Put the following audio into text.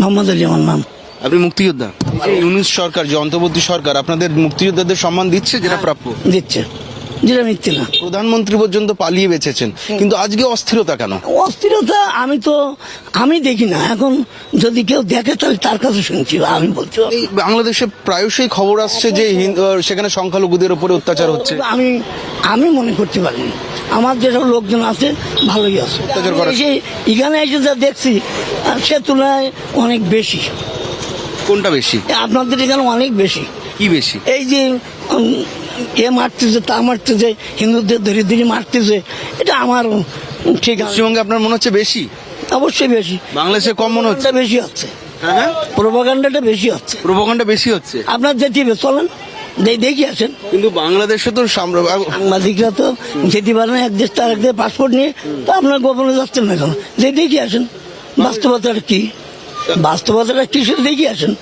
মোহাম্মদ আলী আমার নাম। আপনি মুক্তিযোদ্ধা? ইউনূস সরকার, যে অন্তর্বর্তী সরকার, আপনাদের মুক্তিযোদ্ধাদের সম্মান দিচ্ছে যেটা প্রাপ্য? দিচ্ছে, যেটা মিথ্যে না। প্রধানমন্ত্রী পর্যন্ত পালিয়ে বেঁচেছেন, কিন্তু আজকে অস্থিরতা কেন? অস্থিরতা আমি দেখি না। এখন যদি কেউ দেখে তাহলে তার কাছে শুনছি, আমি বলছি। এই বাংলাদেশে প্রায়শই খবর আসছে যে সেখানে সংখ্যালঘুদের উপরে অত্যাচার হচ্ছে। আমি মনে করতে পারিনি। আমার যেসব লোকজন আছে ভালোই আছে। অত্যাচার করা এখানে এসে যা দেখছি সে তুলনায় অনেক বেশি। কোনটা বেশি? আপনাদের এখানে অনেক বেশি। কি বেশি? এই যে এ মারতেছে, তা মারতেছে, হিন্দুদের ধরে ধরে মারতেছে, এটা আমার ঠিক আছে। পশ্চিমবঙ্গে আপনার মনে হচ্ছে বেশি? অবশ্যই বেশি। বাংলাদেশে কম মনে হচ্ছে? বেশি হচ্ছে। হ্যাঁ, প্রোপাগান্ডাটা বেশি হচ্ছে। প্রোপাগান্ডা বেশি হচ্ছে। আপনার যেতে চলেন, দেখি আসেন। কিন্তু বাংলাদেশে তো সাংবাদিকরা তো যেতে পারে না এক দেশ তার এক দেশে পাসপোর্ট নিয়ে, তো আপনার গোপনে যাচ্ছেন না কেন? দেখি আসেন বাস্তবতাটা কি, বাস্তবতাটা কি সেটা দেখি আসেন।